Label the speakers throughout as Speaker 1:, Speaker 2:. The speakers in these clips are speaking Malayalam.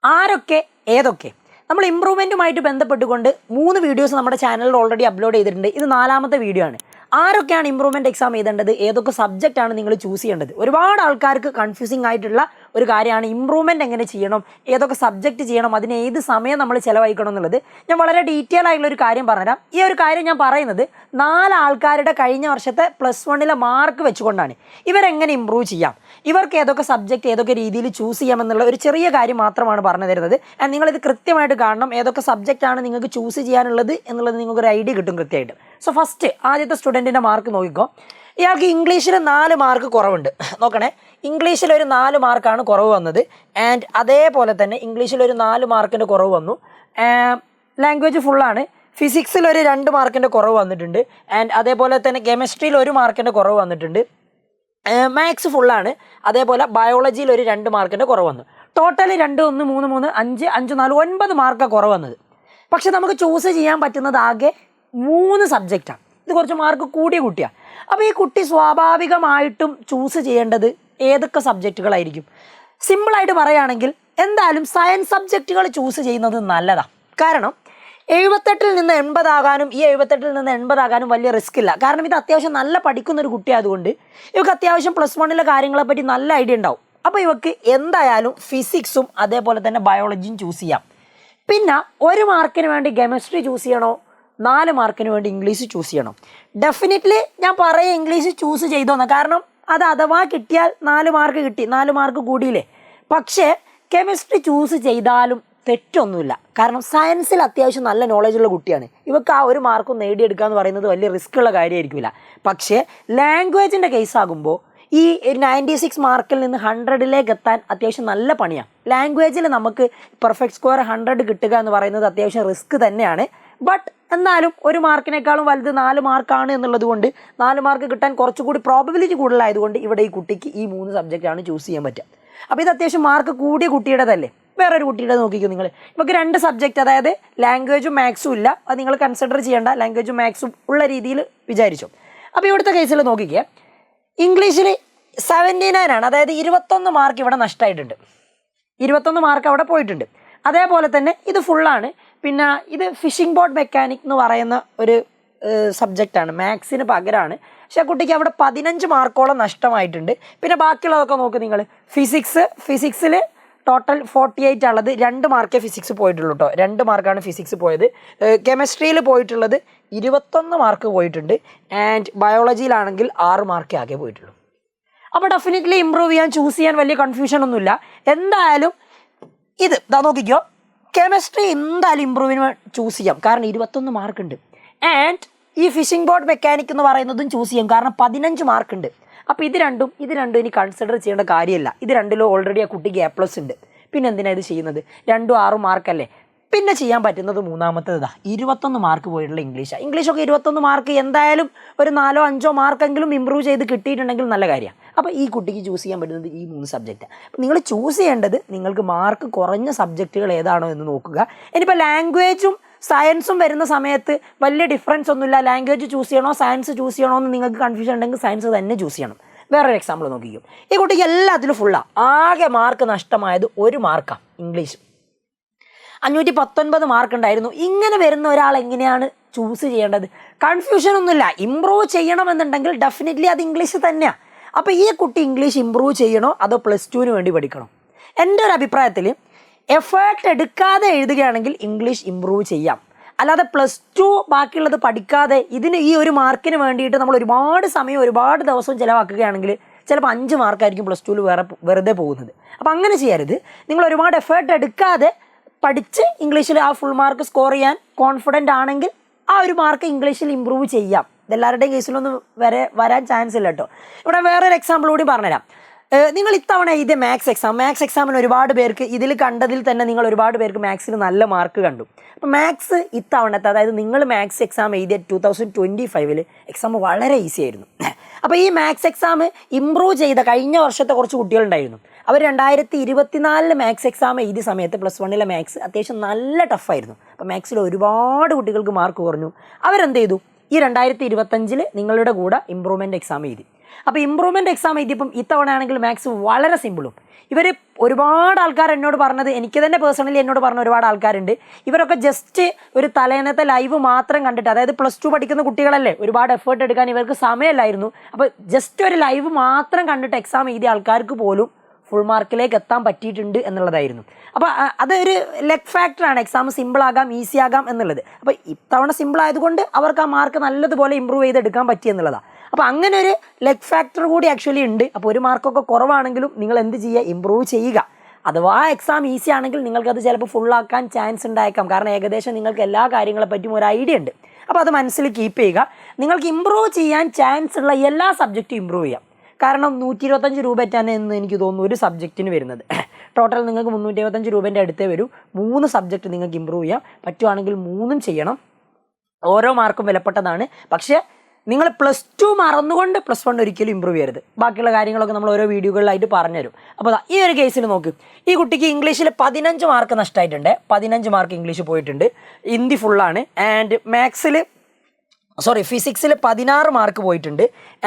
Speaker 1: ആരൊക്കെ ഏതൊക്കെ നമ്മൾ ഇമ്പ്രൂവ്മെൻറ്റുമായിട്ട് ബന്ധപ്പെട്ടുകൊണ്ട് 3 വീഡിയോസ് നമ്മുടെ ചാനലിൽ ഓൾറെഡി അപ്ലോഡ് ചെയ്തിട്ടുണ്ട്. ഇത് 4ാമത്തെ വീഡിയോ ആണ്. ആരൊക്കെയാണ് ഇമ്പ്രൂവ്മെൻറ്റ് എക്സാം എഴുതേണ്ടത്, ഏതൊക്കെ സബ്ജക്റ്റാണ് നിങ്ങൾ ചൂസ് ചെയ്യേണ്ടത്? ഒരുപാട് ആൾക്കാർക്ക് കൺഫ്യൂസിങ് ആയിട്ടുള്ള ഒരു കാര്യമാണ് ഇമ്പ്രൂവ്മെൻറ്റ് എങ്ങനെ ചെയ്യണം, ഏതൊക്കെ സബ്ജക്റ്റ് ചെയ്യണം, അതിന് ഏത് സമയം നമ്മൾ ചിലവഴിക്കണം എന്നുള്ളത്. ഞാൻ വളരെ ഡീറ്റെയിൽ ആയിട്ടുള്ള ഒരു കാര്യം പറഞ്ഞുതരാം. ഈ ഒരു കാര്യം ഞാൻ പറയുന്നത് 4 ആൾക്കാരുടെ കഴിഞ്ഞ വർഷത്തെ +1 മാർക്ക് വെച്ചുകൊണ്ടാണ്. ഇവരെങ്ങനെ ഇമ്പ്രൂവ് ചെയ്യാം, ഇവർക്ക് ഏതൊക്കെ സബ്ജക്റ്റ് ഏതൊക്കെ രീതിയിൽ ചൂസ് ചെയ്യാമെന്നുള്ള ഒരു ചെറിയ കാര്യം മാത്രമാണ് പറഞ്ഞു തരുന്നത്. ആൻഡ് നിങ്ങളിത് കൃത്യമായിട്ട് കാണണം, ഏതൊക്കെ സബ്ജക്റ്റാണ് നിങ്ങൾക്ക് ചൂസ് ചെയ്യാനുള്ളത് എന്നുള്ളത് നിങ്ങൾക്കൊരു ഐഡിയ കിട്ടും കൃത്യമായിട്ട്. സോ ഫസ്റ്റ് ആദ്യത്തെ സ്റ്റുഡൻറ്റിൻ്റെ മാർക്ക് നോക്കിക്കോ. ഇയാൾക്ക് ഇംഗ്ലീഷിൽ 4 മാർക്ക് കുറവുണ്ട്. നോക്കണേ, ഇംഗ്ലീഷിൽ ഒരു 4 മാർക്കാണ് കുറവ് വന്നത്. ആൻഡ് അതേപോലെ തന്നെ ഇംഗ്ലീഷിൽ ഒരു 4 മാർക്കിൻ്റെ കുറവ് വന്നു. ലാംഗ്വേജ് ഫുള്ളാണ്. ഫിസിക്സിൽ ഒരു 2 മാർക്കിൻ്റെ കുറവ് വന്നിട്ടുണ്ട്. ആൻഡ് അതേപോലെ തന്നെ കെമിസ്ട്രിയിൽ 1 മാർക്കിൻ്റെ കുറവ് വന്നിട്ടുണ്ട്. മാത്സ് ഫുള്ളാണ്. അതേപോലെ ബയോളജിയിൽ ഒരു 2 മാർക്കിൻ്റെ കുറവ് വന്നു. ടോട്ടൽ 2, 1, 3, 3, 5, 5, 4, 9 മാർക്കാണ് കുറവ് വന്നത്. പക്ഷെ നമുക്ക് ചൂസ് ചെയ്യാൻ പറ്റുന്നത് ആകെ 3 സബ്ജക്റ്റാണ്. ഇത് കുറച്ച് മാർക്ക് കൂടിയ കുട്ടിയാണ്. അപ്പോൾ ഈ കുട്ടി സ്വാഭാവികമായിട്ടും ചൂസ് ചെയ്യേണ്ടത് ഏതൊക്കെ സബ്ജക്റ്റുകളായിരിക്കും? സിമ്പിളായിട്ട് പറയുകയാണെങ്കിൽ എന്തായാലും സയൻസ് സബ്ജക്റ്റുകൾ ചൂസ് ചെയ്യുന്നത് നല്ലതാണ്. കാരണം 78-ൽ നിന്ന് 80 ആകാനും ഈ 78-ൽ നിന്ന് 80 ആകാനും വലിയ റിസ്ക് ഇല്ല. കാരണം ഇത് അത്യാവശ്യം നല്ല പഠിക്കുന്നൊരു കുട്ടിയായതുകൊണ്ട് ഇവർക്ക് അത്യാവശ്യം +1 കാര്യങ്ങളെപ്പറ്റി നല്ല ഐഡിയ ഉണ്ടാവും. അപ്പോൾ ഇവർക്ക് എന്തായാലും ഫിസിക്സും അതേപോലെ തന്നെ ബയോളജിയും ചൂസ് ചെയ്യാം. പിന്നെ 1 മാർക്കിന് വേണ്ടി കെമിസ്ട്രി ചൂസ് ചെയ്യണോ, 4 മാർക്കിന് വേണ്ടി ഇംഗ്ലീഷ് ചൂസ് ചെയ്യണം? ഡെഫിനറ്റ്ലി ഞാൻ പറയാം ഇംഗ്ലീഷ് ചൂസ് ചെയ്തോന്ന്. കാരണം അത് അഥവാ കിട്ടിയാൽ 4 മാർക്ക് കിട്ടി, 4 മാർക്ക് കൂടിയില്ലേ. പക്ഷേ കെമിസ്ട്രി ചൂസ് ചെയ്താലും തെറ്റൊന്നുമില്ല. കാരണം സയൻസിൽ അത്യാവശ്യം നല്ല നോളജുള്ള കുട്ടിയാണ്. ഇവർക്ക് ആ 1 മാർക്കും നേടിയെടുക്കുക എന്ന് പറയുന്നത് വലിയ റിസ്ക് ഉള്ള കാര്യമായിരിക്കില്ല. പക്ഷേ ലാംഗ്വേജിൻ്റെ കേസാകുമ്പോൾ ഈ 96 മാർക്കിൽ നിന്ന് 100ലേക്ക് എത്താൻ അത്യാവശ്യം നല്ല പണിയാണ്. ലാംഗ്വേജിൽ നമുക്ക് പെർഫെക്റ്റ് സ്കോർ 100 കിട്ടുക എന്ന് പറയുന്നത് അത്യാവശ്യം റിസ്ക് തന്നെയാണ്. ബട്ട് എന്നാലും 1 മാർക്കിനേക്കാളും വലുത് 4 മാർക്കാണ് എന്നുള്ളത് കൊണ്ട് 4 മാർക്ക് കിട്ടാൻ കുറച്ചുകൂടി പ്രോബബിലിറ്റി കൂടുതലായതുകൊണ്ട് ഇവിടെ ഈ കുട്ടിക്ക് ഈ 3 സബ്ജക്റ്റാണ് ചൂസ് ചെയ്യാൻ പറ്റുക. അപ്പോൾ ഇത് അത്യാവശ്യം മാർക്ക് കൂടിയ കുട്ടിയുടേതല്ലേ. വേറൊരു കുട്ടിയുടെ നോക്കിക്കോ നിങ്ങൾ. ഇവർക്ക് 2 സബ്ജക്റ്റ്, അതായത് ലാംഗ്വേജും മാത്സും ഇല്ല. അത് നിങ്ങൾ കൺസിഡർ ചെയ്യേണ്ട, ലാംഗ്വേജും മാത്സും ഉള്ള രീതിയിൽ വിചാരിച്ചു. അപ്പോൾ ഇവിടുത്തെ കേസിൽ നോക്കിക്കേ, ഇംഗ്ലീഷിൽ 79 ആണ്, അതായത് 21 മാർക്ക് ഇവിടെ നഷ്ടമായിട്ടുണ്ട്. 21 മാർക്ക് അവിടെ പോയിട്ടുണ്ട്. അതേപോലെ തന്നെ ഇത് ഫുള്ളാണ്. പിന്നെ ഇത് ഫിഷിംഗ് ബോട്ട് മെക്കാനിക് എന്ന് പറയുന്ന ഒരു സബ്ജക്റ്റാണ്, മാത്സിന് പകരമാണ്. പക്ഷേ കുട്ടിക്ക് അവിടെ 15 മാർക്കോളം നഷ്ടമായിട്ടുണ്ട്. പിന്നെ ബാക്കിയുള്ളതൊക്കെ നോക്ക് നിങ്ങൾ. ഫിസിക്സിൽ ടോട്ടൽ 48 ഉള്ളത്, 2 മാർക്കേ ഫിസിക്സ് പോയിട്ടുള്ളൂ കേട്ടോ. 2 മാർക്കാണ് ഫിസിക്സ് പോയത്. കെമിസ്ട്രിയിൽ പോയിട്ടുള്ളത് 21 മാർക്ക് പോയിട്ടുണ്ട്. ആൻഡ് ബയോളജിയിലാണെങ്കിൽ 6 മാർക്കേ ആകെ പോയിട്ടുള്ളൂ. അപ്പോൾ ഡെഫിനറ്റ്ലി ഇമ്പ്രൂവ് ചെയ്യാൻ, ചൂസ് ചെയ്യാൻ വലിയ കൺഫ്യൂഷൻ ഒന്നുമില്ല. എന്തായാലും ഇത് നോക്കിക്കോ, കെമിസ്ട്രി എന്തായാലും ഇമ്പ്രൂവിന് ചൂസ് ചെയ്യാം, കാരണം 21 മാർക്കുണ്ട്. ആൻഡ് ഈ ഫിഷിംഗ് ബോട്ട് മെക്കാനിക് എന്ന് പറയുന്നതും ചൂസ് ചെയ്യാം, കാരണം 15 മാർക്കുണ്ട്. അപ്പോൾ ഇത് രണ്ടും ഇനി കൺസിഡർ ചെയ്യേണ്ട കാര്യമില്ല. ഇത് രണ്ടിലും ഓൾറെഡി ആ കുട്ടിക്ക് A+ ഉണ്ട്. പിന്നെ എന്തിനാണ് ഇത് ചെയ്യുന്നത്? 2, 6 മാർക്കല്ലേ. പിന്നെ ചെയ്യാൻ പറ്റുന്നത് 3ാമത്തേതാ, 21 മാർക്ക് പോയിട്ടുള്ള ഇംഗ്ലീഷാണ്. ഇംഗ്ലീഷൊക്കെ 21 മാർക്ക് എന്തായാലും ഒരു 4, 5 മാർക്കെങ്കിലും ഇമ്പ്രൂവ് ചെയ്ത് കിട്ടിയിട്ടുണ്ടെങ്കിൽ നല്ല കാര്യമാണ്. അപ്പോൾ ഈ കുട്ടിക്ക് ചൂസ് ചെയ്യാൻ പറ്റുന്നത് ഈ 3 സബ്ജക്റ്റാണ്. അപ്പോൾ നിങ്ങൾ ചൂസ് ചെയ്യേണ്ടത് നിങ്ങൾക്ക് മാർക്ക് കുറഞ്ഞ സബ്ജക്റ്റുകൾ ഏതാണോ എന്ന് നോക്കുക. ഇനിയിപ്പോൾ ലാംഗ്വേജും സയൻസും വരുന്ന സമയത്ത് വലിയ ഡിഫറൻസ് ഒന്നുമില്ല. ലാംഗ്വേജ് ചൂസ് ചെയ്യണോ സയൻസ് ചൂസ് ചെയ്യണോ എന്ന് നിങ്ങൾക്ക് കൺഫ്യൂഷൻ ഉണ്ടെങ്കിൽ സയൻസ് തന്നെ ചൂസ് ചെയ്യണം. വേറൊരു എക്സാമ്പിൾ നോക്കിക്കും. ഈ കുട്ടിക്ക് എല്ലാത്തിലും ഫുള്ളാണ്. ആകെ മാർക്ക് നഷ്ടമായത് 1 മാർക്കാണ് ഇംഗ്ലീഷ്. 519 മാർക്ക് ഉണ്ടായിരുന്നു. ഇങ്ങനെ വരുന്ന ഒരാൾ എങ്ങനെയാണ് ചൂസ് ചെയ്യേണ്ടത്? കൺഫ്യൂഷൻ ഒന്നുമില്ല. ഇമ്പ്രൂവ് ചെയ്യണമെന്നുണ്ടെങ്കിൽ ഡെഫിനറ്റ്ലി അത് ഇംഗ്ലീഷ് തന്നെയാണ്. അപ്പോൾ ഈ കുട്ടി ഇംഗ്ലീഷ് ഇമ്പ്രൂവ് ചെയ്യണോ അതോ +2 വേണ്ടി പഠിക്കണോ? എൻ്റെ ഒരു അഭിപ്രായത്തിൽ എഫേർട്ട് എടുക്കാതെ എഴുതുകയാണെങ്കിൽ ഇംഗ്ലീഷ് ഇമ്പ്രൂവ് ചെയ്യാം. അല്ലാതെ +2 ബാക്കിയുള്ളത് പഠിക്കാതെ ഈ 1 മാർക്കിന് വേണ്ടിയിട്ട് നമ്മൾ ഒരുപാട് സമയം ഒരുപാട് ദിവസവും ചിലവാക്കുകയാണെങ്കിൽ ചിലപ്പോൾ 5 മാർക്കായിരിക്കും +2 വെറുതെ പോകുന്നത്. അപ്പോൾ അങ്ങനെ ചെയ്യരുത്. നിങ്ങൾ ഒരുപാട് എഫേർട്ട് എടുക്കാതെ പഠിച്ച് ഇംഗ്ലീഷിൽ ആ ഫുൾ മാർക്ക് സ്കോർ ചെയ്യാൻ കോൺഫിഡൻ്റ് ആണെങ്കിൽ ആ 1 മാർക്ക് ഇംഗ്ലീഷിൽ ഇമ്പ്രൂവ് ചെയ്യാം. ഇതെല്ലാവരുടെയും കേസിലൊന്നും വരാൻ ചാൻസ് ഇല്ല കേട്ടോ. ഇവിടെ വേറൊരു എക്സാമ്പിൾ കൂടി പറഞ്ഞുതരാം. നിങ്ങൾ ഇത്തവണ എഴുതിയ മാത്സ് എക്സാമിന് ഒരുപാട് പേർക്ക് ഇതിൽ കണ്ടതിൽ തന്നെ നിങ്ങൾ ഒരുപാട് പേർക്ക് മാത്സിൽ നല്ല മാർക്ക് കണ്ടു. അപ്പോൾ മാത്സ് ഇത്തവണത്തെ, അതായത് നിങ്ങൾ മാത്സ് എക്സാം എഴുതിയ 2025 എക്സാം വളരെ ഈസി ആയിരുന്നു. അപ്പോൾ ഈ മാത്സ് എക്സാം ഇമ്പ്രൂവ് ചെയ്ത കഴിഞ്ഞ വർഷത്തെ കുറച്ച് കുട്ടികളുണ്ടായിരുന്നു. അവർ 2024 മാത്സ് എക്സാം എഴുതിയ സമയത്ത് +1 മാത്സ് അത്യാവശ്യം നല്ല ടഫായിരുന്നു. അപ്പോൾ മാത്സിൽ ഒരുപാട് കുട്ടികൾക്ക് മാർക്ക് കുറഞ്ഞു. അവരെന്ത് ചെയ്തു? ഈ 2025 നിങ്ങളുടെ കൂടെ ഇമ്പ്രൂവ്മെൻറ്റ് എക്സാം എഴുതി. അപ്പോൾ ഇമ്പ്രൂവ്മെൻറ്റ് എക്സാം എഴുതിയപ്പം ഇത്തവണ ആണെങ്കിൽ മാത്സ് വളരെ സിമ്പിളും. ഇവർ ഒരുപാട് ആൾക്കാർ എന്നോട് പറഞ്ഞത്, എനിക്ക് തന്നെ പേഴ്സണലി എന്നോട് പറഞ്ഞ ഒരുപാട് ആൾക്കാരുണ്ട്, ഇവരൊക്കെ ജസ്റ്റ് ഒരു തലേന്നത്തെ ലൈവ് മാത്രം കണ്ടിട്ട്, അതായത് +2 പഠിക്കുന്ന കുട്ടികളല്ലേ, ഒരുപാട് എഫേർട്ട് എടുക്കാൻ ഇവർക്ക് സമയമില്ലായിരുന്നു. അപ്പോൾ ജസ്റ്റ് ഒരു ലൈവ് മാത്രം കണ്ടിട്ട് എക്സാം എഴുതിയ ആൾക്കാർക്ക് പോലും ഫുൾ മാർക്കിലേക്ക് എത്താൻ പറ്റിയിട്ടുണ്ട് എന്നുള്ളതായിരുന്നു. അപ്പോൾ അതൊരു ലെഗ് ഫാക്ടറാണ്, എക്സാം സിമ്പിളാകാം ഈസി ആകാം എന്നുള്ളത്. അപ്പോൾ ഇത്തവണ സിമ്പിൾ ആയതുകൊണ്ട് അവർക്ക് ആ മാർക്ക് നല്ലതുപോലെ ഇമ്പ്രൂവ് ചെയ്തെടുക്കാൻ പറ്റി എന്നുള്ളതാണ്. അപ്പോൾ അങ്ങനെ ഒരു ലെഗ് ഫാക്ടർ കൂടി ആക്ച്വലി ഉണ്ട്. അപ്പോൾ ഒരു മാർക്കൊക്കെ കുറവാണെങ്കിലും നിങ്ങൾ എന്ത് ചെയ്യുക, ഇമ്പ്രൂവ് ചെയ്യുക. അഥവാ എക്സാം ഈസി ആണെങ്കിൽ നിങ്ങൾക്കത് ചിലപ്പോൾ ഫുള്ളാക്കാൻ ചാൻസ് ഉണ്ടായേക്കാം. കാരണം ഏകദേശം നിങ്ങൾക്ക് എല്ലാ കാര്യങ്ങളെ പറ്റിയും ഒരു ഐഡിയ ഉണ്ട്. അപ്പോൾ അത് മനസ്സിൽ കീപ്പ് ചെയ്യുക. നിങ്ങൾക്ക് ഇമ്പ്രൂവ് ചെയ്യാൻ ചാൻസ് ഉള്ള എല്ലാ സബ്ജക്റ്റും ഇമ്പ്രൂവ് ചെയ്യാം. കാരണം 125 രൂപ തന്നെ എന്ന് എനിക്ക് തോന്നുന്നു ഒരു സബ്ജക്റ്റിന് വരുന്നത്. ടോട്ടൽ നിങ്ങൾക്ക് 375 രൂപേൻ്റെ അടുത്തേ വരും. 3 സബ്ജക്റ്റ് നിങ്ങൾക്ക് ഇമ്പ്രൂവ് ചെയ്യാം. പറ്റുവാണെങ്കിൽ 3ഉം ചെയ്യണം. ഓരോ മാർക്കും വിലപ്പെട്ടതാണ്. പക്ഷേ നിങ്ങൾ +2 മറന്നുകൊണ്ട് +1 ഒരിക്കലും ഇമ്പ്രൂവ് ചെയ്യരുത്. ബാക്കിയുള്ള കാര്യങ്ങളൊക്കെ നമ്മൾ ഓരോ വീഡിയോകളിലായിട്ട് പറഞ്ഞുതരും. അപ്പോൾ ഈ ഒരു കേസിൽ നോക്ക്, ഈ കുട്ടിക്ക് ഇംഗ്ലീഷിൽ 15 മാർക്ക് നഷ്ടമായിട്ടുണ്ട്. 15 മാർക്ക് ഇംഗ്ലീഷ് പോയിട്ടുണ്ട്. ഹിന്ദി ഫുള്ളാണ്. ആൻഡ് ഫിസിക്സിൽ 16 മാർക്ക് പോയിട്ടുണ്ട്.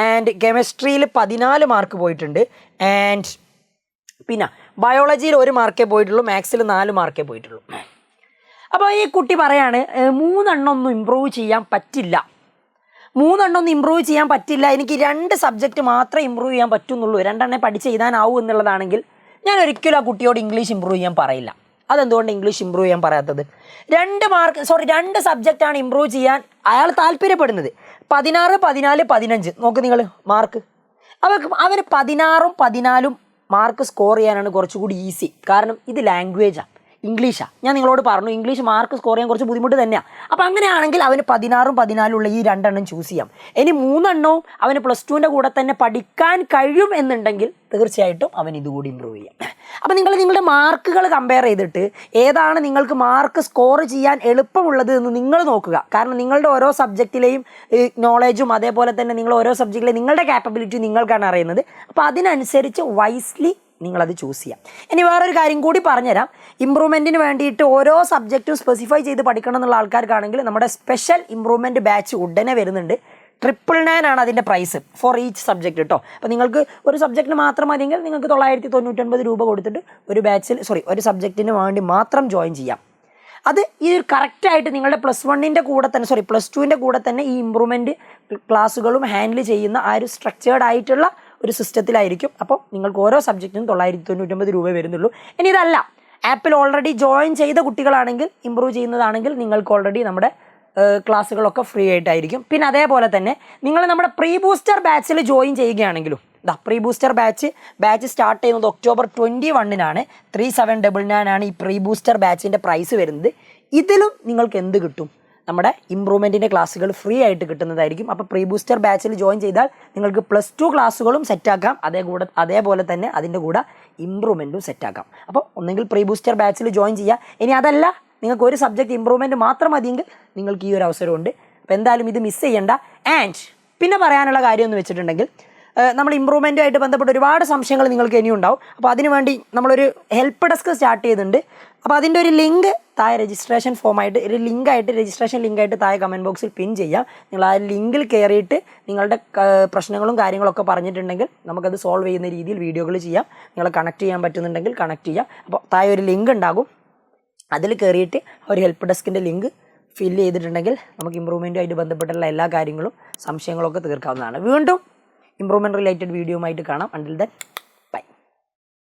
Speaker 1: ആൻഡ് കെമിസ്ട്രിയിൽ 14 മാർക്ക് പോയിട്ടുണ്ട്. ആൻഡ് പിന്നെ ബയോളജിയിൽ 1 മാർക്കേ പോയിട്ടുള്ളൂ. മാത്സിൽ 4 മാർക്കേ പോയിട്ടുള്ളൂ. അപ്പോൾ ഈ കുട്ടി പറയാണ് 3 എണ്ണം ഒന്നും ഇമ്പ്രൂവ് ചെയ്യാൻ പറ്റില്ല. 3 എണ്ണം ഒന്നും ഇമ്പ്രൂവ് ചെയ്യാൻ പറ്റില്ല, എനിക്ക് 2 സബ്ജക്റ്റ് മാത്രമേ ഇമ്പ്രൂവ് ചെയ്യാൻ പറ്റുന്നുള്ളൂ, 2 എണ്ണം പഠിച്ച് എഴുതാനാവും എന്നുള്ളതാണെങ്കിൽ ഞാൻ ഒരിക്കലും ആ കുട്ടിയോട് ഇംഗ്ലീഷ് ഇമ്പ്രൂവ് ചെയ്യാൻ പറയില്ല. അതെന്തുകൊണ്ട് ഇംഗ്ലീഷ് ഇമ്പ്രൂവ് ചെയ്യാൻ പറയാത്തത്? 2 സബ്ജക്റ്റാണ് ഇമ്പ്രൂവ് ചെയ്യാൻ അയാൾ താല്പര്യപ്പെടുന്നത്. 16, 14, 15 നോക്ക് നിങ്ങൾ മാർക്ക്. അവർ 16ഉം 14ഉം മാർക്ക് സ്കോർ ചെയ്യാനാണ് കുറച്ചുകൂടി ഈസി. കാരണം ഇത് ലാംഗ്വേജാണ്, ഇംഗ്ലീഷാണ്. ഞാൻ നിങ്ങളോട് പറഞ്ഞു ഇംഗ്ലീഷ് മാർക്ക് സ്കോർ ചെയ്യാൻ കുറച്ച് ബുദ്ധിമുട്ട് തന്നെയാണ്. അപ്പോൾ അങ്ങനെയാണെങ്കിൽ അവന് 16ഉം 14ഉം ഉള്ള ഈ 2 എണ്ണം ചൂസ് ചെയ്യാം. ഇനി 3 എണ്ണവും അവന് +2ൻ്റെ കൂടെ തന്നെ പഠിക്കാൻ കഴിയും എന്നുണ്ടെങ്കിൽ തീർച്ചയായിട്ടും അവൻ ഇതുകൂടി ഇമ്പ്രൂവ് ചെയ്യാം. അപ്പോൾ നിങ്ങളുടെ മാർക്കുകൾ കമ്പയർ ചെയ്തിട്ട് ഏതാണ് നിങ്ങൾക്ക് മാർക്ക് സ്കോർ ചെയ്യാൻ എളുപ്പമുള്ളത് എന്ന് നിങ്ങൾ നോക്കുക. കാരണം നിങ്ങളുടെ ഓരോ സബ്ജക്റ്റിലെയും നോളേജും അതേപോലെ തന്നെ നിങ്ങൾ ഓരോ സബ്ജക്റ്റിലെയും നിങ്ങളുടെ കാപ്പബിലിറ്റി നിങ്ങൾക്കാണ് അറിയുന്നത്. അപ്പോൾ അതിനനുസരിച്ച് വൈസ്ലി നിങ്ങളത് ചൂസ് ചെയ്യാം. ഇനി വേറൊരു കാര്യം കൂടി പറഞ്ഞുതരാം. ഇമ്പ്രൂവ്മെൻറ്റിന് വേണ്ടിയിട്ട് ഓരോ സബ്ജക്റ്റും സ്പെസിഫൈ ചെയ്ത് പഠിക്കണം എന്നുള്ള ആൾക്കാർക്കാണെങ്കിൽ നമ്മുടെ സ്പെഷ്യൽ ഇമ്പ്രൂവ്മെൻറ്റ് ബാച്ച് ഉടനെ വരുന്നുണ്ട്. 999 ആണ് അതിൻ്റെ പ്രൈസ് ഫോർ ഈച്ച് സബ്ജക്റ്റ് കേട്ടോ. അപ്പോൾ നിങ്ങൾക്ക് ഒരു സബ്ജക്റ്റിന് മാത്രം മതിയെങ്കിൽ നിങ്ങൾക്ക് 999 രൂപ കൊടുത്തിട്ട് ഒരു സബ്ജക്റ്റിന് വേണ്ടി മാത്രം ജോയിൻ ചെയ്യാം. അത് ഈ കറക്റ്റായിട്ട് നിങ്ങളുടെ +1ൻ്റെ കൂടെ തന്നെ +2ൻ്റെ കൂടെ തന്നെ ഈ ഇമ്പ്രൂവ്മെൻറ്റ് ക്ലാസ്സുകളും ഹാൻഡിൽ ചെയ്യുന്ന ആ ഒരു സ്ട്രക്ചേർഡ് ആയിട്ടുള്ള ഒരു സിസ്റ്റത്തിലായിരിക്കും. അപ്പോൾ നിങ്ങൾക്ക് ഓരോ സബ്ജക്റ്റിനും 999 രൂപ വരുന്നുള്ളൂ. ഇനി ഇതല്ല, ആപ്പിൽ ഓൾറെഡി ജോയിൻ ചെയ്ത കുട്ടികളാണെങ്കിൽ, ഇമ്പ്രൂവ് ചെയ്യുന്നതാണെങ്കിൽ നിങ്ങൾക്ക് ഓൾറെഡി നമ്മുടെ ക്ലാസ്സുകളൊക്കെ ഫ്രീ ആയിട്ടായിരിക്കും. പിന്നെ അതേപോലെ തന്നെ നിങ്ങൾ നമ്മുടെ പ്രീ ബൂസ്റ്റർ ബാച്ചിൽ ജോയിൻ ചെയ്യുകയാണെങ്കിലും, പ്രീ ബൂസ്റ്റർ ബാച്ച് സ്റ്റാർട്ട് ചെയ്യുന്നത് October 21 3799 ആണ് ഈ പ്രീ ബൂസ്റ്റർ ബാച്ചിൻ്റെ പ്രൈസ് വരുന്നത്. ഇതിലും നിങ്ങൾക്ക് എന്ത് കിട്ടും? നമ്മുടെ ഇമ്പ്രൂവ്മെൻറ്റിൻ്റെ ക്ലാസ്സുകൾ ഫ്രീ ആയിട്ട് കിട്ടുന്നതായിരിക്കും. അപ്പോൾ പ്രീ ബൂസ്റ്റർ ബാച്ചിൽ ജോയിൻ ചെയ്താൽ നിങ്ങൾക്ക് +2 ക്ലാസ്സുകളും സെറ്റാക്കാം. അതേപോലെ തന്നെ അതിൻ്റെ കൂടെ ഇമ്പ്രൂവ്മെൻറ്റും സെറ്റാക്കാം. അപ്പോൾ ഒന്നെങ്കിൽ പ്രീ ബൂസ്റ്റർ ബാച്ചിൽ ജോയിൻ ചെയ്യുക. ഇനി അതല്ല, നിങ്ങൾക്ക് ഒരു സബ്ജക്റ്റ് ഇമ്പ്രൂവ്മെൻറ്റ് മാത്രം മതിയെങ്കിൽ നിങ്ങൾക്ക് ഈ ഒരു അവസരമുണ്ട്. അപ്പോൾ എന്തായാലും ഇത് മിസ് ചെയ്യണ്ട. ആൻഡ് പിന്നെ പറയാനുള്ള കാര്യം എന്ന് വെച്ചിട്ടുണ്ടെങ്കിൽ, നമ്മൾ ഇമ്പ്രൂവ്മെൻറ്റുമായിട്ട് ബന്ധപ്പെട്ട് ഒരുപാട് സംശയങ്ങൾ നിങ്ങൾക്ക് ഇനിയും ഉണ്ടാവും. അപ്പോൾ അതിനുവേണ്ടി നമ്മളൊരു ഹെൽപ്പ് ഡെസ്ക് സ്റ്റാർട്ട് ചെയ്യുന്നുണ്ട്. അപ്പോൾ അതിൻ്റെ ഒരു ലിങ്ക് താഴെ രജിസ്ട്രേഷൻ ലിങ്കായിട്ട് താഴെ കമൻറ്റ് ബോക്സിൽ പിൻ ചെയ്യാം. നിങ്ങൾ ആ ലിങ്കിൽ കയറിയിട്ട് നിങ്ങളുടെ പ്രശ്നങ്ങളും കാര്യങ്ങളൊക്കെ പറഞ്ഞിട്ടുണ്ടെങ്കിൽ നമുക്കത് സോൾവ് ചെയ്യുന്ന രീതിയിൽ വീഡിയോകൾ ചെയ്യാം. നിങ്ങളെ കണക്ട് ചെയ്യാൻ പറ്റുന്നുണ്ടെങ്കിൽ കണക്ട് ചെയ്യാം. അപ്പോൾ താഴെ ഒരു ലിങ്ക് ഉണ്ടാകും, അതിൽ കയറിയിട്ട് ഒരു ഹെൽപ്പ് ഡെസ്കിൻ്റെ ലിങ്ക് ഫില്ല് ചെയ്തിട്ടുണ്ടെങ്കിൽ നമുക്ക് ഇമ്പ്രൂവ്മെൻറ്റുമായിട്ട് ബന്ധപ്പെട്ടുള്ള എല്ലാ കാര്യങ്ങളും സംശയങ്ങളൊക്കെ തീർക്കാവുന്നതാണ്. വീണ്ടും ഇമ്പ്രൂവ്മെൻറ്റ് റിലേറ്റഡ് വീഡിയോയുമായിട്ട് കാണാം. Until then